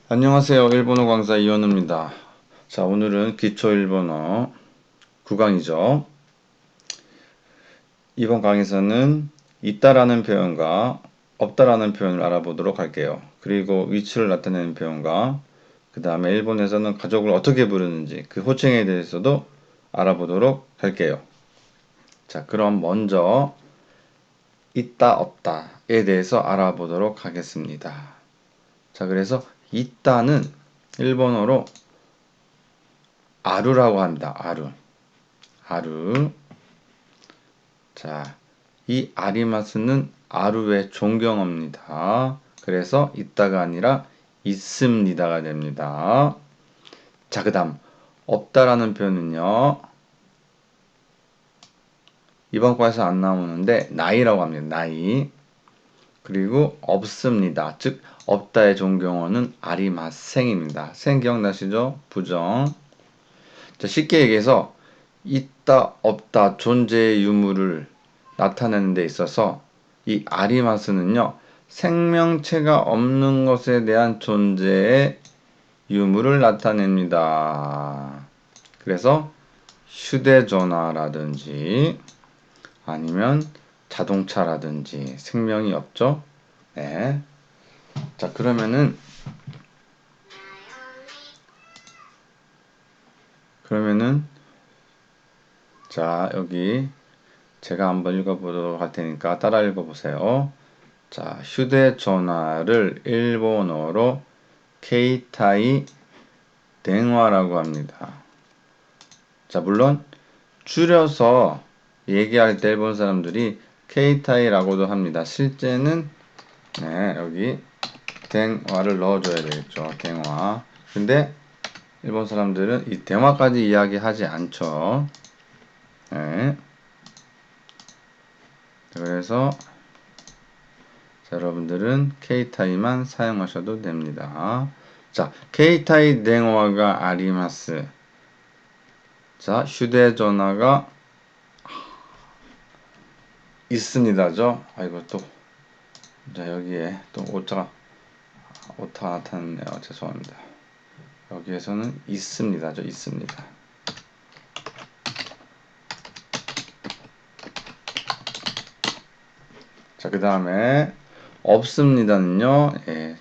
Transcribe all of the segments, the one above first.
안녕하세요. 일본어 강사 이현우입니다. 자, 오늘은 기초 일본어 9강이죠. 이번 강에서는 있다라는 표현과 없다라는 표현을 알아보도록 할게요. 그리고 위치를 나타내는 표현과 그 다음에 일본에서는 가족을 어떻게 부르는지 그 호칭에 대해서도 알아보도록 할게요. 자, 그럼 먼저 있다 없다에 대해서 알아보도록 하겠습니다. 자, 그래서 있다는 일본어로 아루라고 합니다. 아루. 아루. 자, 이 아리마스는 아루의 존경어입니다. 그래서 있다가 아니라 있습니다가 됩니다. 자, 그 다음 없다라는 표현은요. 이번 과에서 안 나오는데 나이라고 합니다. 나이. 그리고 없습니다. 즉 없다의 존경어는 아리마생입니다. 생 기억나시죠? 부정. 자, 쉽게 얘기해서 있다, 없다, 존재의 유무를 나타내는 데 있어서 이 아리마스는요, 생명체가 없는 것에 대한 존재의 유무를 나타냅니다. 그래서 휴대전화라든지 아니면 자동차라든지 생명이 없죠? 네. 자, 그러면은 자, 여기 제가 한번 읽어보도록 할 테니까 따라 읽어보세요. 자, 휴대전화를 일본어로 케이타이 댕화라고 합니다. 자, 물론 줄여서 얘기할 때 일본 사람들이 케이타이라고도 합니다. 실제는 네, 여기 댕화를 넣어줘야 되겠죠. 댕화. 근데 일본 사람들은 이 댕화까지 이야기하지 않죠. 네. 그래서 자, 여러분들은 케이타이만 사용하셔도 됩니다. 자, 케이타이 댕화가 아리마스. 자, 휴대전화가 있습니다죠. 아이고 또 자, 여기에 또 오타가 나타났네요. 죄송합니다. 여기에서는 있습니다죠. 있습니다. 자, 그 다음에 없습니다는요. 예,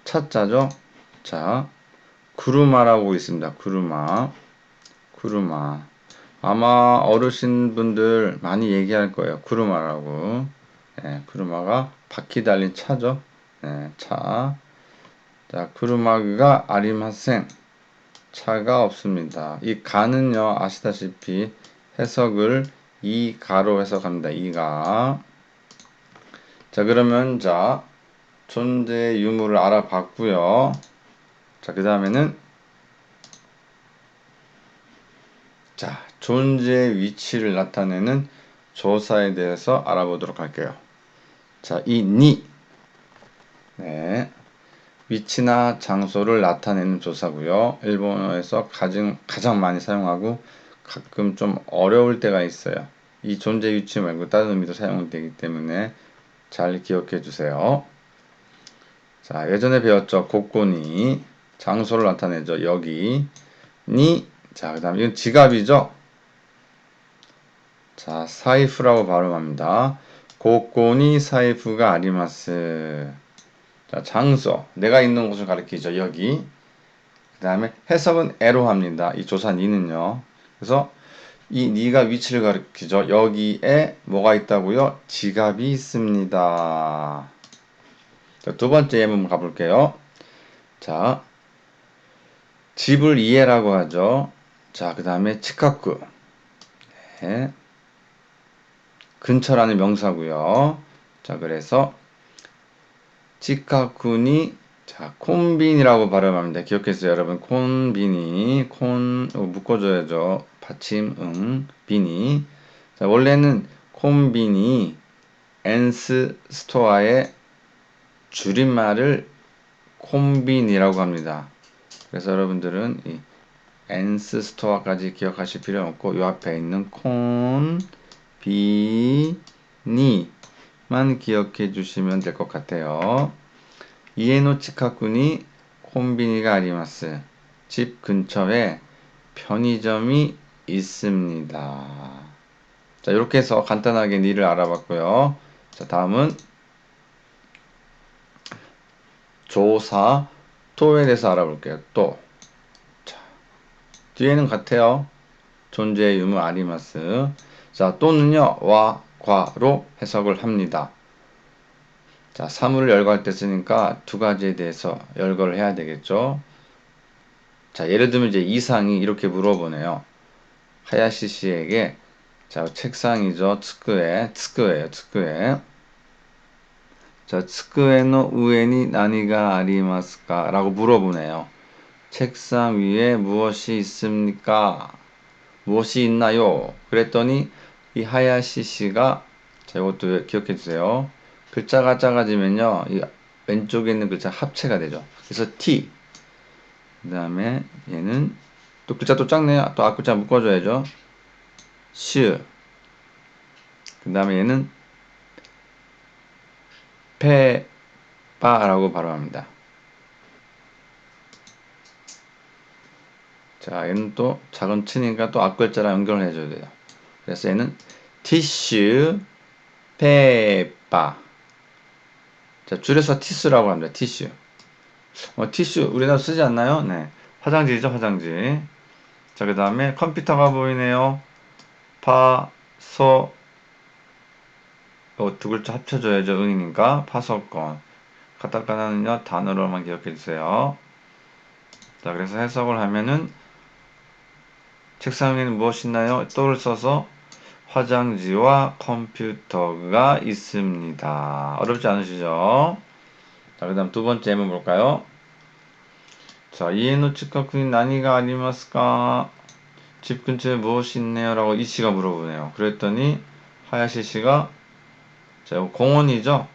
차자죠. 자, 구루마라고 있습니다. 구루마. 아마 어르신분들 많이 얘기할 거예요. 구루마라고. 예, 구루마가 바퀴 달린 차죠. 예, 차. 자, 구루마가 아리마생. 차가 없습니다. 이 가는요, 아시다시피 해석을 이 가로 해석합니다. 이가. 자, 그러면 자, 존재의 유무를 알아봤고요. 자, 그 다음에는 자, 존재의 위치를 나타내는 조사에 대해서 알아보도록 할게요. 자, 이 니. 네. 위치나 장소를 나타내는 조사고요. 일본어에서 가장 많이 사용하고 가끔 좀 어려울 때가 있어요. 이 존재 위치 말고 다른 의미도 사용되기 때문에 잘 기억해 주세요. 자, 예전에 배웠죠. 고꼬니. 장소를 나타내죠. 여기. 니. 자, 그 다음 이건 지갑이죠. 자, 사이프라고 발음합니다. 고꼬니 사이프가 아리마스. 자, 장소. 내가 있는 곳을 가리키죠. 여기. 그 다음에 해석은 에로 합니다. 이 조사 니는요. 그래서 이 니가 위치를 가리키죠. 여기에 뭐가 있다고요? 지갑이 있습니다. 자, 두 번째 예문 가볼게요. 자, 집을 이해라고 하죠. 자, 그 다음에 치카쿠. 네. 근처라는 명사고요. 자, 그래서 치카쿠니 자, 콘빈이라고 발음합니다. 기억했어요, 여러분. 콘빈이 묶어줘야죠. 받침 비니. 자, 원래는 콘빈이 엔스 스토어의 줄임말을 콤빈이라고 합니다. 그래서 여러분들은 이 엔스 스토어까지 기억하실 필요 없고 요 앞에 있는 콘비니만 기억해 주시면 될 것 같아요. 이에노 치카쿠니 콤비니가 아리마스. 집 근처에 편의점이 있습니다. 자, 이렇게 해서 간단하게 니를 알아봤고요. 자, 다음은 조사 또에 대해서 알아볼게요. 또. 자, 뒤에는 같아요. 존재의 유무 아리마스. 자, 또는요, 와, 과로 해석을 합니다. 자, 사물을 열거할 때 쓰니까 두 가지에 대해서 열거를 해야 되겠죠. 자, 예를 들면 이제 이상이 이렇게 물어보네요. 하야시 씨에게, 자, 책상이죠. tsukue. 자, tsukueの 우에니 나니가 아리마스까? 라고 물어보네요. 책상 위에 무엇이 있습니까? 무엇이 있나요? 그랬더니 이 하야시 씨가, 자, 이것도 기억해 주세요. 글자가 작아지면요, 이 왼쪽에 있는 글자 합체가 되죠. 그래서 T. 그 다음에 얘는 또 글자 또 작네요. 또 앞글자 묶어줘야죠. 슈. 그 다음에 얘는 페바라고 발음합니다. 자, 얘는 또 작은 치니까 또 앞글자랑 연결을 해줘야 돼요. 그래서 얘는 티슈 페바. 자, 줄여서 티슈라고 합니다. 티슈. 티슈 우리나라 쓰지 않나요? 네. 화장지죠, 화장지. 자, 그 다음에 컴퓨터가 보이네요. 파소, 두 글자 합쳐줘야죠. 응이니까. 파소권. 카타카나는요, 단어로만 기억해 주세요. 자, 그래서 해석을 하면은, 책상 위에는 무엇이 있나요? 또를 써서 화장지와 컴퓨터가 있습니다. 어렵지 않으시죠? 자, 그 다음 두 번째 예문 볼까요? 자, 이에노 치카쿠니 나니가 아리마스까? 집 근처에 무엇이 있네요? 라고 이 씨가 물어보네요. 그랬더니 하야시 씨가, 자, 공원이죠?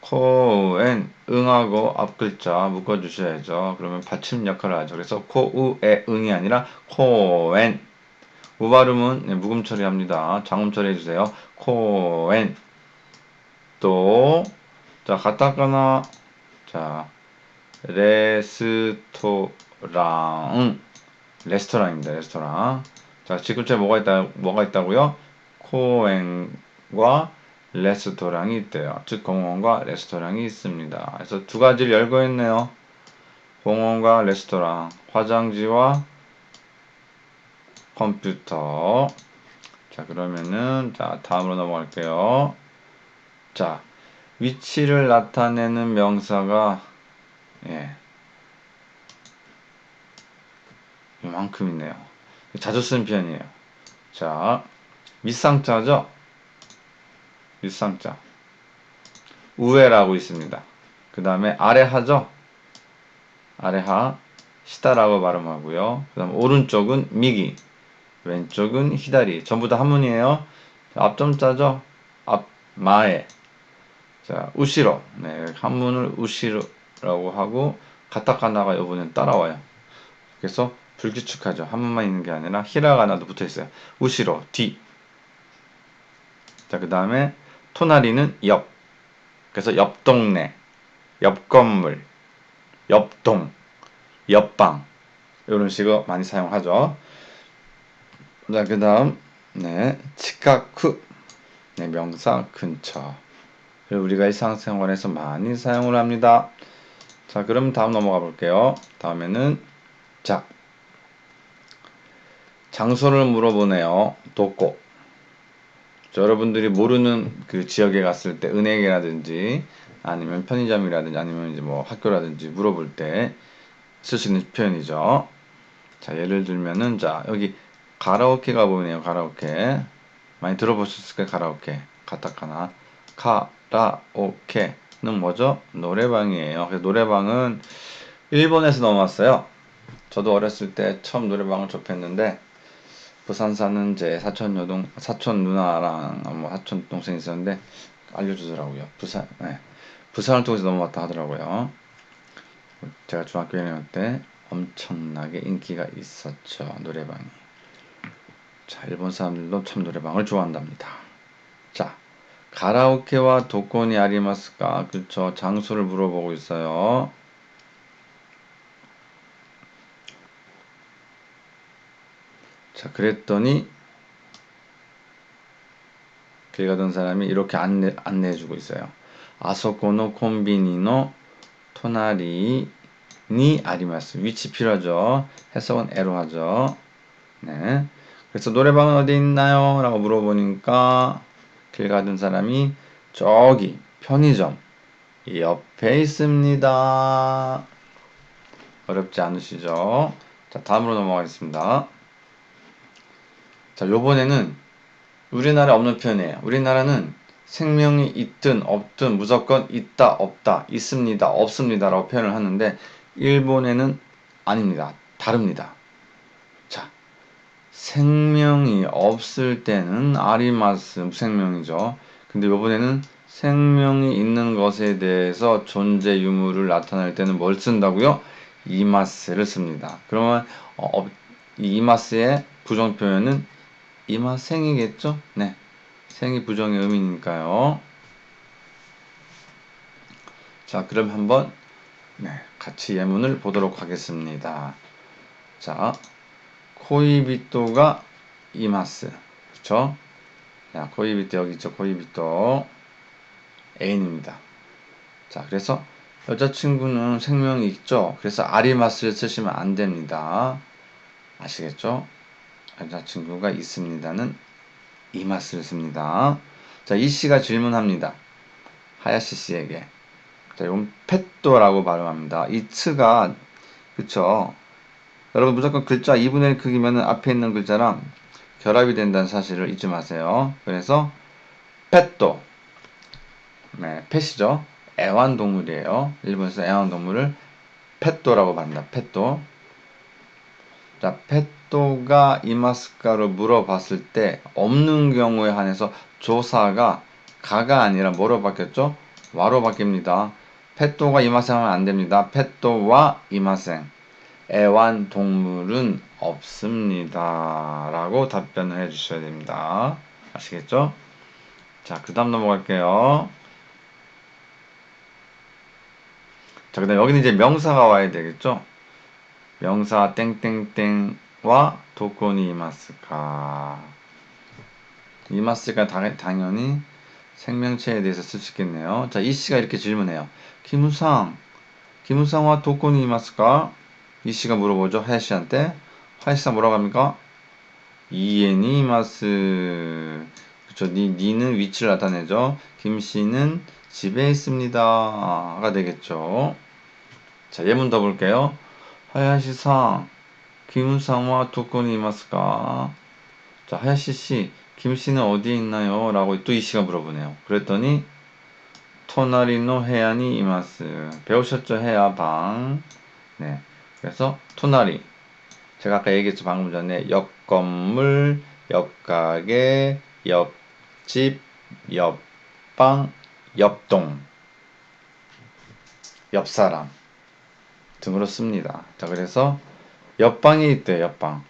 코엔 응하고 앞글자 묶어주셔야죠. 그러면 받침 역할을 하죠. 그래서 코우에 응이 아니라 코엔. 우 발음은 네, 묵음 처리합니다. 장음 처리해주세요. 코엔. 또, 자, 가타카나, 자, 레스토랑. 레스토랑입니다. 레스토랑. 자, 지금째 뭐가 있다고요? 코엔과 레스토랑이 있대요. 즉, 공원과 레스토랑이 있습니다. 그래서 두 가지를 열거했네요. 공원과 레스토랑, 화장지와 컴퓨터. 자, 그러면은, 자, 다음으로 넘어갈게요. 자, 위치를 나타내는 명사가, 예, 이만큼 있네요. 자주 쓰는 표현이에요. 자, 밑상자죠? 밑상자. 우에라고 있습니다. 그 다음에 아래하죠? 아래하. 시다라고 발음하고요. 그 다음 오른쪽은 미기. 왼쪽은 히다리. 전부 다 한문이에요. 앞점자죠? 앞마에. 자, 우시로. 네, 한문을 우시로라고 하고, 가타카나가 이번엔 따라와요. 그래서 불규칙하죠. 한문만 있는 게 아니라 히라가나도 붙어 있어요. 우시로, 뒤. 자, 그 다음에 토나리는 옆. 그래서 옆 동네, 옆 건물, 옆동, 옆방. 이런 식으로 많이 사용하죠. 자, 그 다음, 네, 치카쿠. 네, 명사 근처. 그리고 우리가 일상생활에서 많이 사용을 합니다. 자, 그럼 다음 넘어가 볼게요. 다음에는, 자, 장소를 물어보네요. 도코. 여러분들이 모르는 그 지역에 갔을 때 은행이라든지 아니면 편의점이라든지 아니면 이제 뭐 학교라든지 물어볼 때 쓸 수 있는 표현이죠. 자, 예를 들면은 자, 여기 가라오케가 보이네요. 가라오케. 많이 들어보셨을 거예요. 가라오케. 가타카나. 카라오케는 뭐죠? 노래방이에요. 그래서 노래방은 일본에서 넘어왔어요. 저도 어렸을 때 처음 노래방을 접했는데 부산 사는 제 사촌 누나랑 뭐 사촌 동생이 있었는데 알려주더라고요. 부산을 통해서 넘어왔다 하더라고요. 제가 중학교 1학년 때 엄청나게 인기가 있었죠. 노래방이. 자, 일본 사람들도 참 노래방을 좋아한답니다. 자, 가라오케와 도코니 아리마스까? 그쵸. 장소를 물어보고 있어요. 자, 그랬더니 길 가던 사람이 이렇게 안내해주고 있어요. 아소코노 콤비니노 토나리 니 아리마스. 위치 필요하죠. 해석은 에로 하죠. 네. 그래서 노래방은 어디 있나요? 라고 물어보니까 길 가던 사람이 저기 편의점 옆에 있습니다. 어렵지 않으시죠? 자, 다음으로 넘어가겠습니다. 자, 요번에는 우리나라에 없는 표현이에요. 우리나라는 생명이 있든 없든 무조건 있다, 없다, 있습니다, 없습니다 라고 표현을 하는데 일본에는 아닙니다. 다릅니다. 자, 생명이 없을 때는 아리마스, 무생명이죠. 근데 요번에는 생명이 있는 것에 대해서 존재 유무를 나타낼 때는 뭘 쓴다고요? 이마스를 씁니다. 그러면 이 이마스의 부정 표현은 이마생이겠죠? 네. 생이 부정의 의미니까요. 자, 그럼 한번 같이 예문을 보도록 하겠습니다. 자, 코이비토가 이마스. 그쵸? 자, 코이비토 여기 있죠? 코이비토 애인입니다. 자, 그래서 여자친구는 생명이 있죠? 그래서 아리마스를 쓰시면 안 됩니다. 아시겠죠? 여자친구가 있습니다는 이마스를 씁니다. 자, 이 씨가 질문합니다. 하야시 씨에게. 자, 이건 펫도라고 발음합니다. 이 트가, 그쵸? 여러분 무조건 글자 2분의 1 크기면 앞에 있는 글자랑 결합이 된다는 사실을 잊지 마세요. 그래서 펫도, 네, 펫이죠. 애완동물이에요. 일본에서 애완동물을 펫도라고 말합니다. 펫도. 자, 펫도가 이마스카로 물어봤을 때 없는 경우에 한해서 조사가 가가 아니라 뭐로 바뀌었죠? 와로 바뀝니다. 펫도가 이마생 하면 안 됩니다. 펫도와 이마생. 애완동물은 없습니다. 라고 답변을 해 주셔야 됩니다. 아시겠죠? 자, 그 다음 넘어갈게요. 자, 그 다음 여기는 이제 명사가 와야 되겠죠? 명사 땡땡땡와 도코니 이마스카. 이마스가 당연히 생명체에 대해서 쓸 수 있겠네요. 자, 이 씨가 이렇게 질문해요. 김우상와 도코니 이마스카? 이 씨가 물어보죠. 하야시한테. 하야시가 뭐라고 합니까? 이에니 이마스. 그쵸. 니는 위치를 나타내죠. 김 씨는 집에 있습니다.가 되겠죠. 자, 예문 더 볼게요. 하야시-상, 김우상와 도코니 이마스까? 자, 하야시 씨, 김 씨는 어디에 있나요? 라고 또 이 씨가 물어보네요. 그랬더니 토나리노 해안이 이마스. 배우셨죠? 해야 방. 네. 그래서 토나리. 제가 아까 얘기했죠. 방금 전에 옆 건물, 옆 가게, 옆집, 옆방, 옆동, 옆사람 등으로 씁니다. 자, 그래서 옆방이 있대요. 옆방.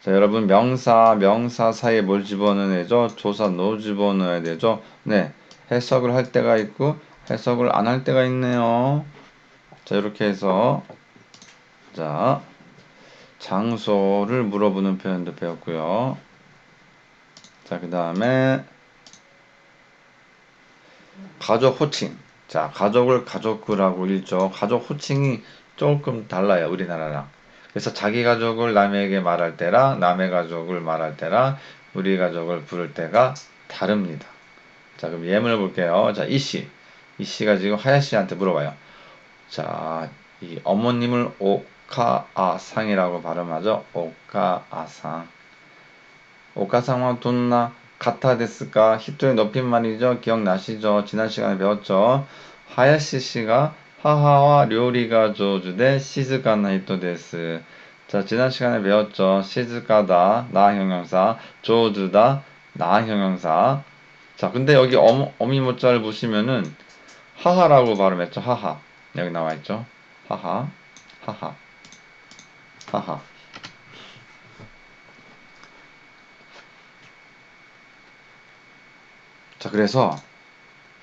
자, 여러분 명사 사이에 뭘 집어넣어야죠? 조사 노 집어넣어야 되죠? 네. 해석을 할 때가 있고 해석을 안 할 때가 있네요. 자, 이렇게 해서 자, 장소를 물어보는 표현도 배웠고요. 자, 그 다음에 가족 호칭. 자, 가족을 가족구라고 읽죠. 가족 호칭이 조금 달라요. 우리나라랑. 그래서 자기 가족을 남에게 말할 때랑 남의 가족을 말할 때랑 우리 가족을 부를 때가 다릅니다. 자, 그럼 예문을 볼게요. 자, 이씨. 이씨가 지금 하야시한테 물어봐요. 자, 이 어머님을 오카아상이라고 발음하죠. 오카아상. 오카상은 돈나 가타 데스까? 히토의 높임말이죠. 기억나시죠? 지난 시간에 배웠죠. 하야시 씨가 하하와 요리가 조주대 시즈카나 히토 데스. 자, 지난 시간에 배웠죠. 시즈카다 나 형용사, 조주다 나 형용사. 자, 근데 여기 어미모자를 보시면은 하하라고 발음했죠. 하하. 여기 나와 있죠. 하하, 하하, 하하. 자, 그래서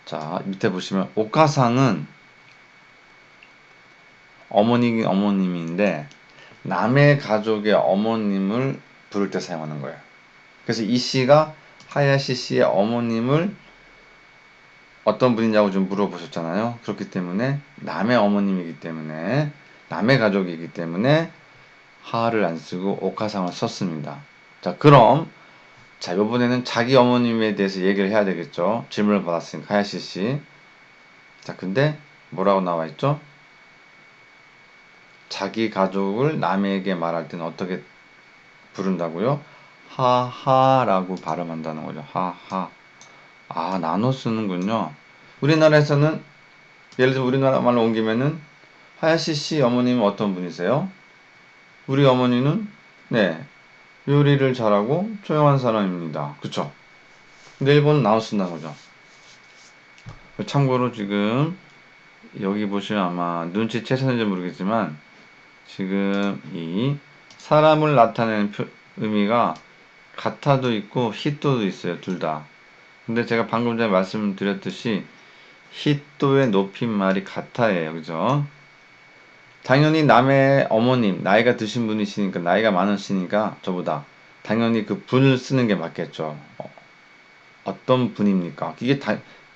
자, 밑에 보시면 오카상은 어머님인데 남의 가족의 어머님을 부를 때 사용하는 거예요. 그래서 이 씨가 하야시 씨의 어머님을 어떤 분이냐고 좀 물어보셨잖아요. 그렇기 때문에 남의 어머님이기 때문에 남의 가족이기 때문에 하를 안 쓰고 오카상을 썼습니다. 자, 그럼 자, 이번에는 자기 어머님에 대해서 얘기를 해야 되겠죠. 질문을 받았으니까 하야시 씨. 자, 근데 뭐라고 나와 있죠? 자기 가족을 남에게 말할 때는 어떻게 부른다고요? 하하라고 발음한다는 거죠. 하하. 아, 나눠 쓰는군요. 우리나라에서는 예를 들어 우리나라 말로 옮기면은 하야시 씨 어머님은 어떤 분이세요? 우리 어머니는 네, 요리를 잘하고 조용한 사람입니다. 그쵸? 근데 일본은 나눠 쓴다는 거죠. 참고로 지금 여기 보시면 아마 눈치채셨는지 모르겠지만 지금 이 사람을 나타내는 의미가 가타도 있고 히토도 있어요. 둘 다. 근데 제가 방금 전에 말씀드렸듯이 히토의 높임말이 가타예요. 그죠? 당연히 남의 어머님, 나이가 드신 분이시니까, 나이가 많으시니까, 저보다. 당연히 그 분을 쓰는 게 맞겠죠. 어떤 분입니까?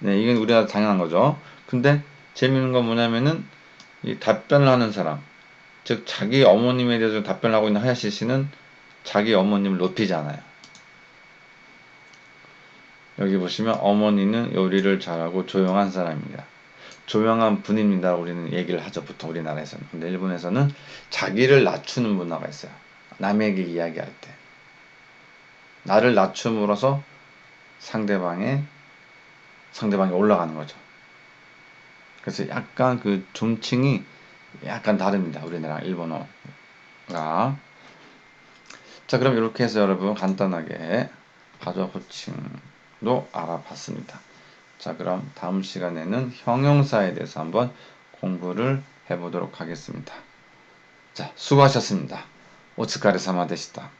네, 이건 우리나라 당연한 거죠. 근데 재밌는 건 뭐냐면은, 이 답변을 하는 사람, 즉, 자기 어머님에 대해서 답변을 하고 있는 하야시 씨는 자기 어머님을 높이지 않아요. 여기 보시면 어머니는 요리를 잘하고 조용한 사람입니다. 조용한 분입니다. 우리는 얘기를 하죠. 보통 우리나라에서는. 근데 일본에서는 자기를 낮추는 문화가 있어요. 남에게 이야기할 때. 나를 낮춤으로써 상대방이 올라가는 거죠. 그래서 약간 그 존칭이 약간 다릅니다. 우리나라 일본어가. 자, 그럼 이렇게 해서 여러분 간단하게 가족 호칭도 알아봤습니다. 자, 그럼 다음 시간에는 형용사에 대해서 한번 공부를 해보도록 하겠습니다. 자, 수고하셨습니다. 오츠카레사마 되시다.